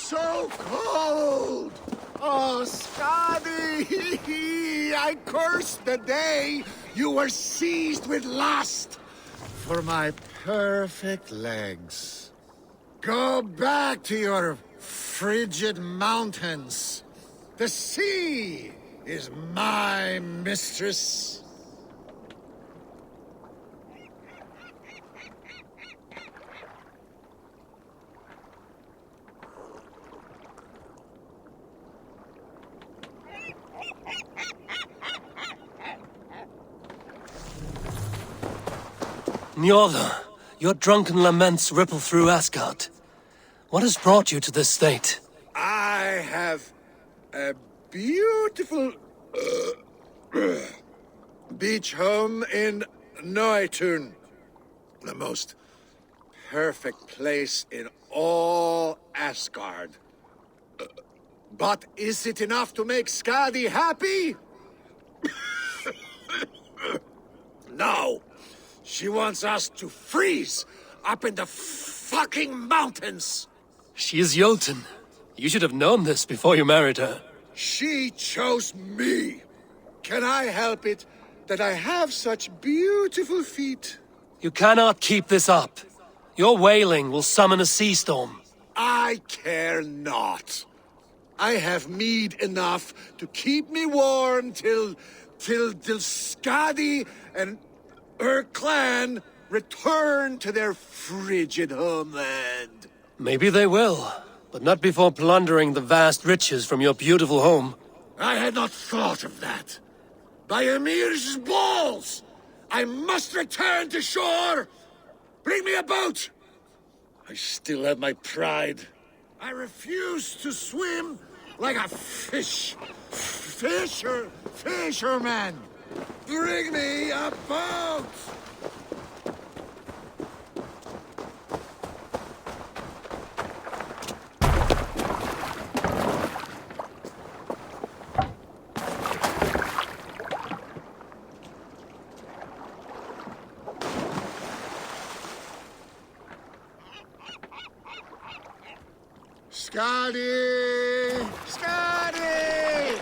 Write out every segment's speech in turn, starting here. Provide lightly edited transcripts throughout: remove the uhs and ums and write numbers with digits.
so cold! Oh, Skadi! I curse the day you were seized with lust for my perfect legs. Go back to your frigid mountains. The sea is my mistress. Njordr, your drunken laments ripple through Asgard. What has brought you to this state? I have a beautiful beach home in Noitun. The most perfect place in all Asgard. But is it enough to make Skadi happy? No. She wants us to freeze up in the fucking mountains. She is Jotun. You should have known this before you married her. She chose me. Can I help it that I have such beautiful feet? You cannot keep this up. Your wailing will summon a sea storm. I care not. I have mead enough to keep me warm till Skadi and her clan return to their frigid homeland. Maybe they will, but not before plundering the vast riches from your beautiful home. I had not thought of that. By Ymir's balls! I must return to shore! Bring me a boat! I still have my pride. I refuse to swim like a fisherman! Bring me a boat! Skadi! Skadi!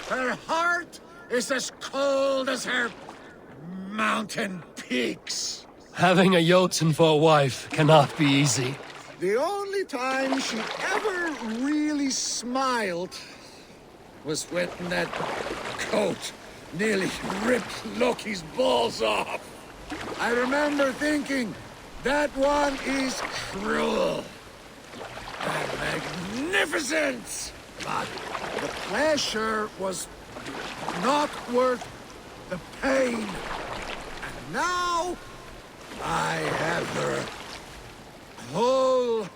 Her heart is as cold as her mountain peaks. Having a Jotun for a wife cannot be easy. The only time she ever really smiled was when that coat nearly ripped Loki's balls off. I remember thinking, that one is cruel. And magnificent! But the pleasure was not worth the pain. And now, I have her whole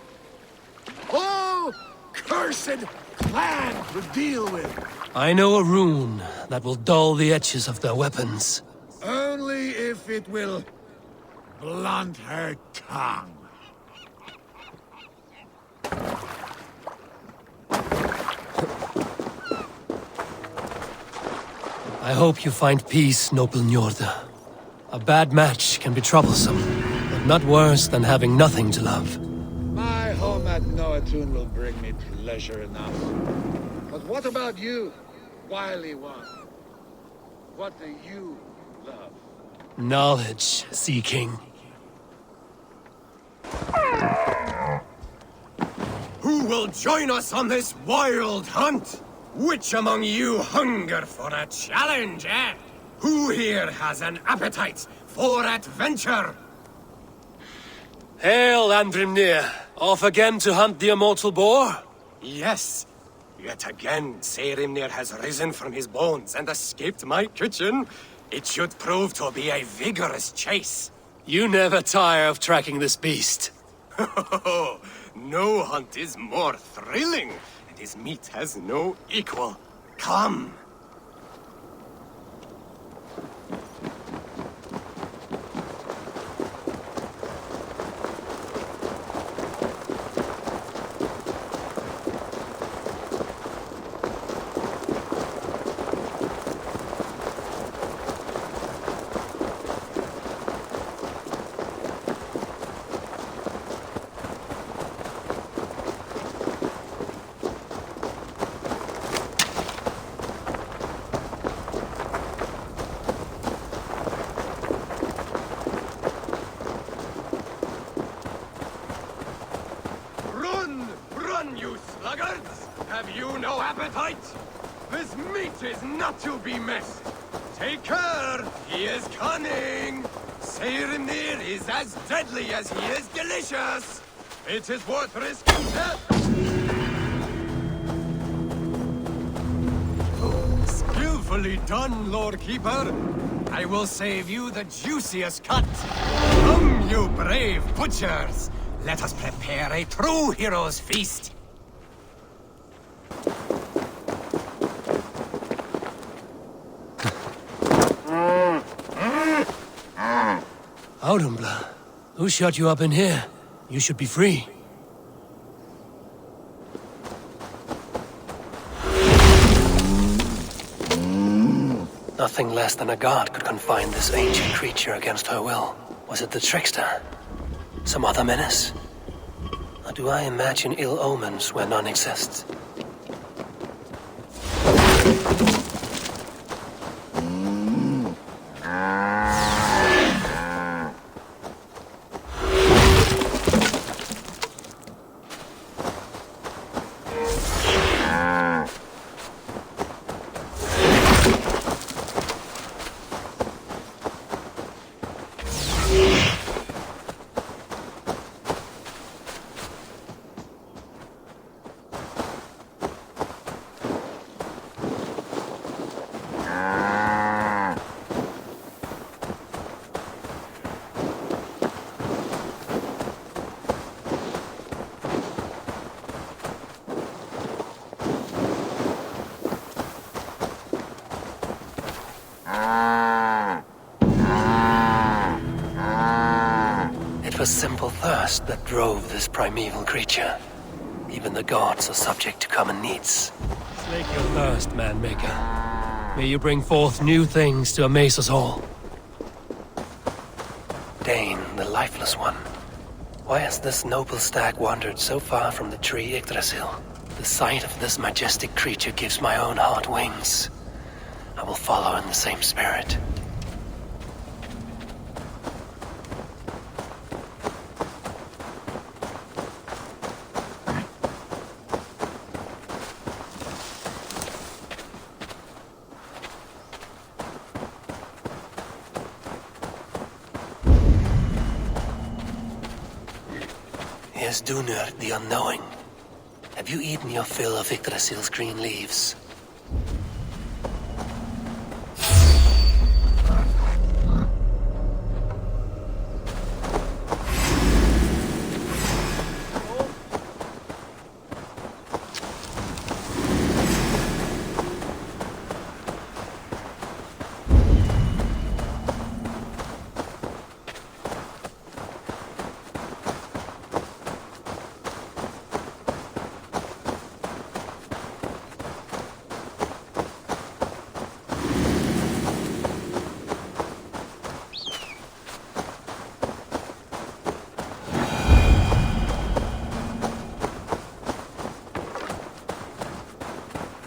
cursed clan to deal with. I know a rune that will dull the edges of their weapons. Only if it will blunt her tongue. I hope you find peace, noble Njordr. A bad match can be troublesome, but not worse than having nothing to love. My home at Noatun will bring me pleasure enough. But what about you, wily one? What do you love? Knowledge seeking. Who will join us on this wild hunt? Which among you hunger for a challenge, eh? Who here has an appetite for adventure? Hail, Andrimnir. Off again to hunt the immortal boar? Yes. Yet again, Serimnir has risen from his bones and escaped my kitchen. It should prove to be a vigorous chase. You never tire of tracking this beast. No hunt is more thrilling, and his meat has no equal. Come. you sluggards! Have you no appetite? This meat is not to be missed. Take care, he is cunning. Seirimnir is as deadly as he is delicious. It is worth risking death. Skillfully done, Lord Keeper. I will save you the juiciest cut. Come, you brave butchers. Let us prepare a true hero's feast. Audumbla, who shut you up in here? You should be free. Nothing less than a god could confine this ancient creature against her will. Was it the trickster? Some other menace? Or do I imagine ill omens where none exist? It was simple thirst that drove this primeval creature. Even the gods are subject to common needs. Slake your thirst, man-maker. May you bring forth new things to amaze us all. Dane, the lifeless one. Why has this noble stag wandered so far from the tree Yggdrasil? The sight of this majestic creature gives my own heart wings. I will follow in the same spirit. Here's Dunur, the Unknowing. Have you eaten your fill of Yggdrasil's green leaves?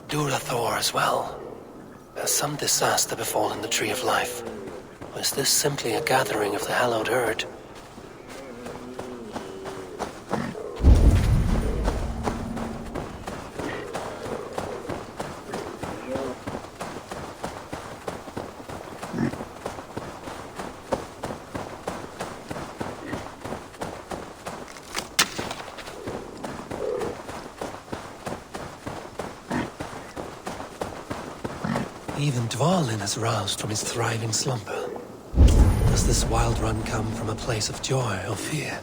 Durathor as well. Has some disaster befallen the Tree of Life? Or is this simply a gathering of the hallowed herd? Even Dvalin has roused from his thriving slumber. Does this wild run come from a place of joy or fear?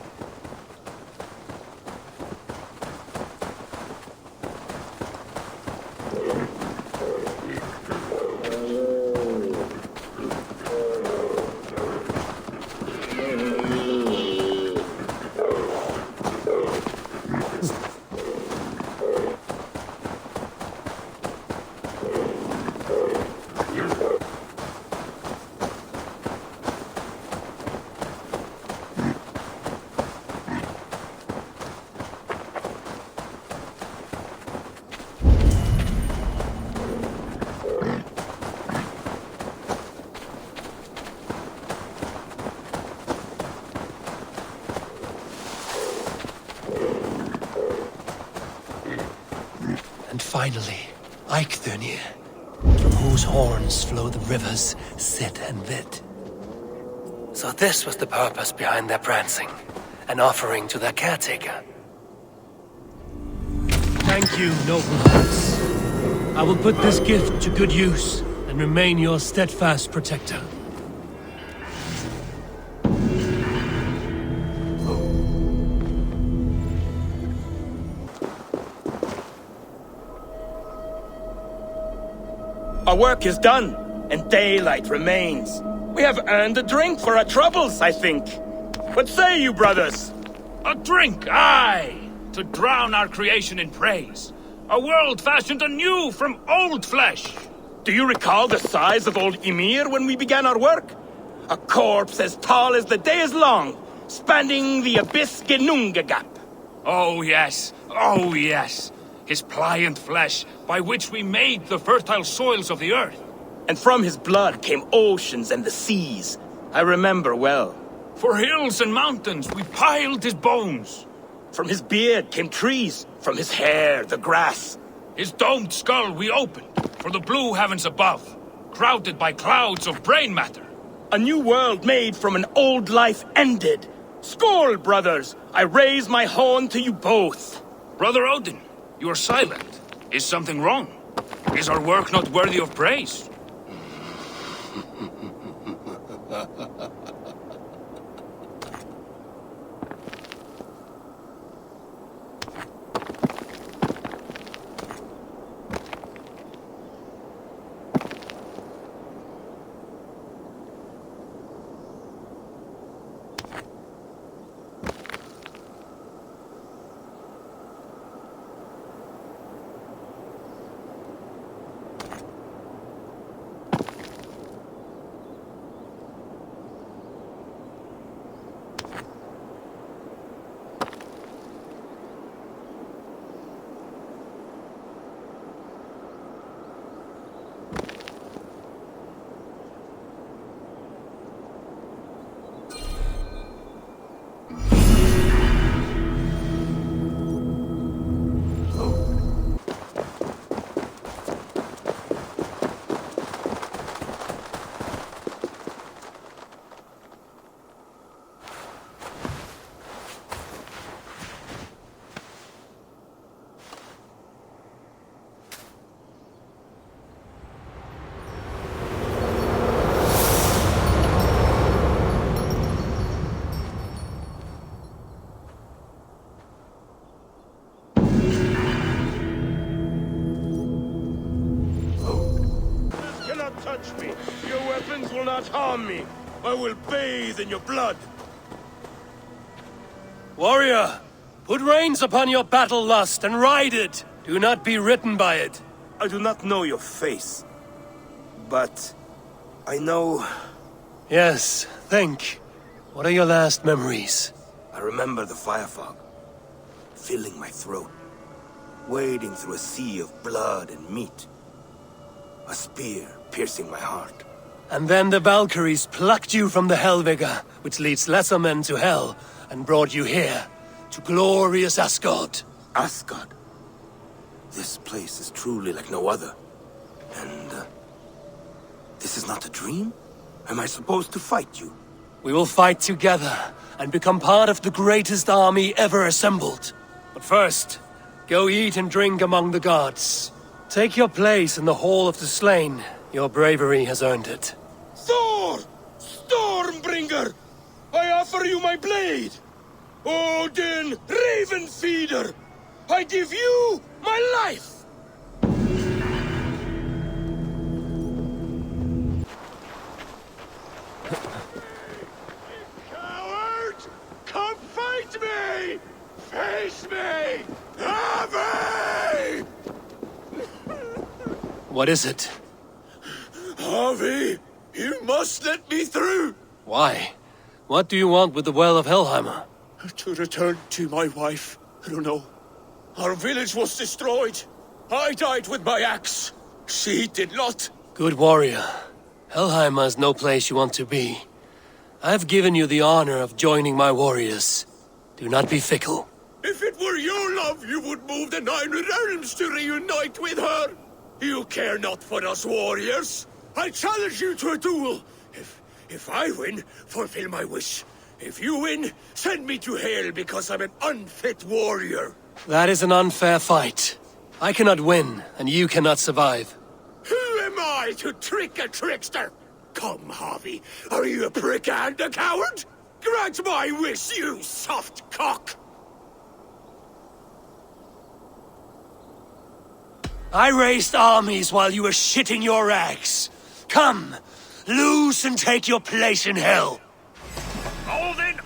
And finally, Eikthunir, from whose horns flow the rivers Sid and Vid. So this was the purpose behind their prancing, an offering to their caretaker. Thank you, noble hearts. I will put this gift to good use and remain your steadfast protector. Our work is done, and daylight remains. We have earned a drink for our troubles, I think. What say you, brothers? A drink, aye! To drown our creation in praise. A world fashioned anew from old flesh. Do you recall the size of old Ymir when we began our work? A corpse as tall as the day is long, spanning the abyss Genunga gap. Oh yes, oh yes. His pliant flesh, by which we made the fertile soils of the earth. And from his blood came oceans and the seas. I remember well. For hills and mountains we piled his bones. From his beard came trees, from his hair the grass. His domed skull we opened, for the blue heavens above, crowded by clouds of brain matter. A new world made from an old life ended. Skål, brothers! I raise my horn to you both. Brother Odin, you are silent. Is something wrong? Is our work not worthy of praise? Touch me. Your weapons will not harm me. I will bathe in your blood. Warrior, put reins upon your battle lust and ride it. Do not be ridden by it. I do not know your face, but I know... Yes, think. What are your last memories? I remember the fire fog, filling my throat, wading through a sea of blood and meat. A spear piercing my heart. And then the Valkyries plucked you from the Helvega, which leads lesser men to hell, and brought you here, to glorious Asgard. Asgard? This place is truly like no other. And, this is not a dream? Am I supposed to fight you? We will fight together, and become part of the greatest army ever assembled. But first, go eat and drink among the gods. Take your place in the Hall of the Slain. Your bravery has earned it. Thor! Stormbringer! I offer you my blade! Odin, Raven Feeder! I give you my life! Coward! Come fight me! Face me! Harvey! What is it? Harvey, you must let me through! Why? What do you want with the Well of Helheimer? To return to my wife. I don't know. Our village was destroyed. I died with my axe. She did not. Good warrior. Helheimer is no place you want to be. I've given you the honor of joining my warriors. Do not be fickle. If it were your love, you would move the 9 realms to reunite with her. You care not for us warriors. I challenge you to a duel. If I win, fulfill my wish. If you win, send me to hell because I'm an unfit warrior. That is an unfair fight. I cannot win, and you cannot survive. Who am I to trick a trickster? Come, Harvey. Are you a prick and a coward? Grant my wish, you soft cock! I raised armies while you were shitting your rags. Come, lose and take your place in hell. Odin!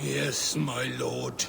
Yes, my lord.